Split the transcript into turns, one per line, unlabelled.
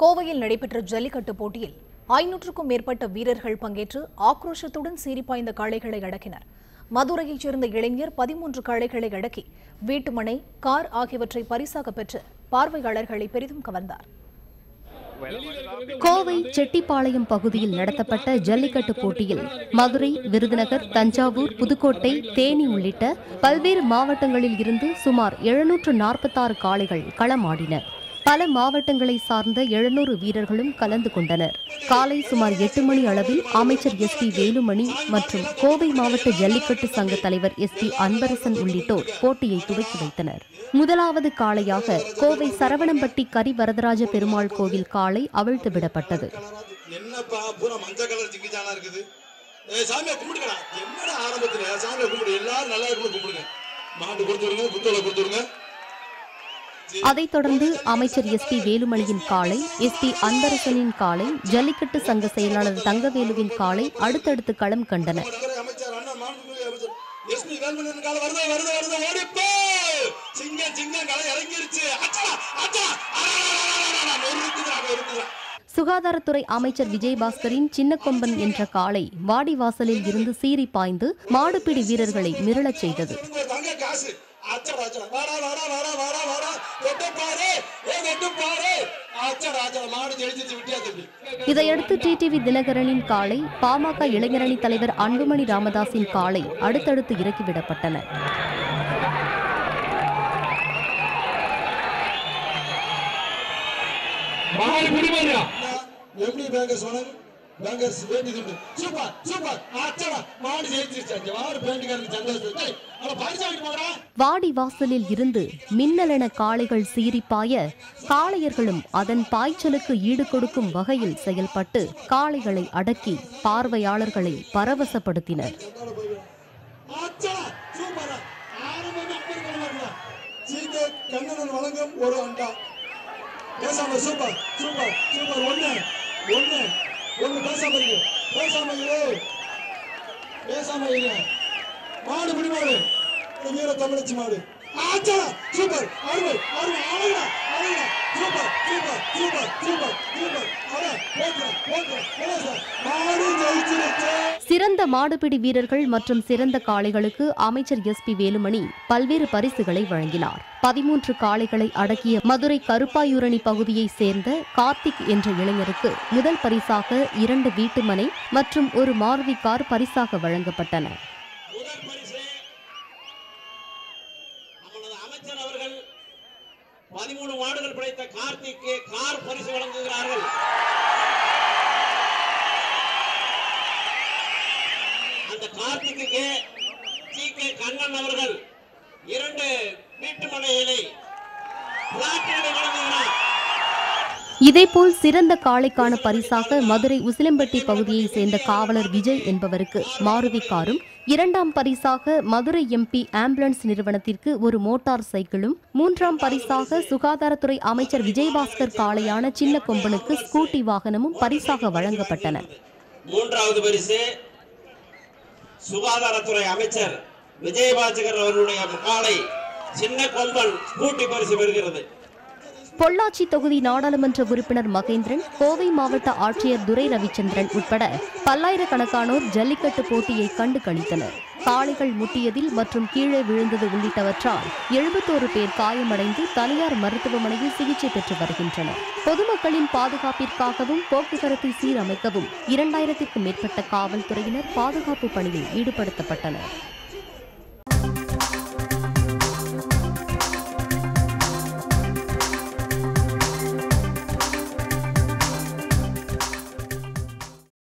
கோவையில் நடைபெற்ற ஜல்லிக்கட்டு போட்டியில் 500க்கும் மேற்பட்ட வீரர்கள் பங்கேற்று ஆக்ரோஷத்துடன் சீறிப்பாய்ந்த காளைகளை அடக்கினர். மதுரையைச் சேர்ந்த இளைஞர் 13 காளைகளை அடக்கி வீட்டுமனை, கார் ஆகியவற்றை பரிசாக பெற்று பார்வையாளர்களை பெரிதும் கவர்ந்தார்.
கோவை செட்டிப்பாளையம் பகுதியில் நடத்தப்பட்ட ஜல்லிக்கட்டு போட்டியில் மதுரை, விருதுநகர், தஞ்சாவூர், புதுக்கோட்டை, தேனி உள்ளிட்ட பல்வேறு மாவட்டங்களில் இருந்து சுமார் 746 காளைகள் களமாடின. பல மாவட்டங்களை சார்ந்த 700 வீரர்களும் கலந்து கொண்டனர். காலை சுமார் 8 மணி அளவில் அமைச்சர் SP வேலுமணி மற்றும் கோவை மாவட்ட ஜல்லிக்கட்டு சங்க தலைவர் SP அன்பரசன் உள்ளிட்டோர் போட்டியை துவக்கி வைத்தனர். முதலாவது காளையாக கோவை சரவணம்பட்டி கரி வரதராஜ பெருமாள் கோவில் காளை அவிழ்த்து விடப்பட்டது. அதைத் தொடர்ந்து அமைச்சர் SP வேலுமணியின் காளை, SP அன்பரசனின் காளை, ஜல்லிக்கட்டு சங்க செயலாளர் தங்கவேலுவின் காளை அடுத்தடுத்து களம் கண்டன. சுகாதாரத்துறை அமைச்சர் விஜயபாஸ்கரின் சின்னக்கொம்பன் என்ற காளை வாடிவாசலில் இருந்து சீறி பாய்ந்து மாடுபிடி வீரர்களை மிரளச் செய்தது. இதையடுத்து TTV தினகரனின் காளை, பாமக இளைஞரணி தலைவர் அன்புமணி ராமதாஸின் காளை அடுத்தடுத்து இறக்கிவிடப்பட்டன. வாடி வாசலில் இருந்து மின்னலென காளைகள் சீறிப்பாய காளையர்களும் அதன் பாய்ச்சலுக்கு ஈடு கொடுக்கும் வகையில் செயல்பட்டு காளைகளை அடக்கி பார்வையாளர்களை பரவசப்படுத்தினர். சிறந்த மாடுபிடி வீரர்கள் மற்றும் சிறந்த காளைகளுக்கு அமைச்சர் SP வேலுமணி பல்வேறு பரிசுகளை வழங்கினார். 13 காளைகளை அடக்கிய மதுரை கருப்பாயூரணி பகுதியைச் சேர்ந்த கார்த்திக் என்ற இளைஞருக்கு முதல் பரிசாக 2 வீட்டுமனை மற்றும் ஒரு மாருதி கார் பரிசாக வழங்கப்பட்டன.
அமைச்சர் அவர்கள் 13 மாடுகள் படைத்த கார்த்திக்கு கார் பரிசு வழங்குகிறார்கள். அந்த கார்த்திக்கு CK கண்ணன் அவர்கள் 2 வீட்டுமனைகளை வழங்குகிறார்.
இதேபோல் சிறந்த காளைக்கான பரிசாக மதுரை உசிலம்பட்டி பகுதியைச் சேர்ந்த காவலர் விஜய் என்பவருக்கு மாருதி காரும், 2ஆம் பரிசாக மதுரை MP ஆம்புலன்ஸ் நிறுவனத்திற்கு ஒரு மோட்டார் சைக்கிளும், 3ஆம் பரிசாக சுகாதாரத்துறை அமைச்சர் விஜயபாஸ்கர் காளையான சின்ன கொம்பனுக்கு ஸ்கூட்டி வாகனமும் பரிசாக வழங்கப்பட்டன.
3வது பரிசு சுகாதாரத்துறை அமைச்சர் விஜயபாஸ்கர் அவர்களுடைய காளை சின்ன கொம்பன் ஸ்கூட்டி பரிசு பெறுகிறது.
பொள்ளாச்சி தொகுதி நாடாளுமன்ற உறுப்பினர் மகேந்திரன், கோவை மாவட்ட ஆட்சியர் துரை ரவிச்சந்திரன் உட்பட பல்லாயிரக்கணக்கானோர் ஜல்லிக்கட்டு போட்டியை கண்டு களித்தனர். காளைகள் முட்டியதில் மற்றும் கீழே விழுந்தது உள்ளிட்டவற்றால் 71 பேர் காயமடைந்து தனியார் மருத்துவமனையில் சிகிச்சை பெற்று வருகின்றனர். பொதுமக்களின் பாதுகாப்பிற்காகவும் போக்குவரத்தை சீரமைக்கவும் 2000க்கும் மேற்பட்ட காவல்துறையினர் பாதுகாப்பு பணியில் ஈடுபடுத்தப்பட்டனர்.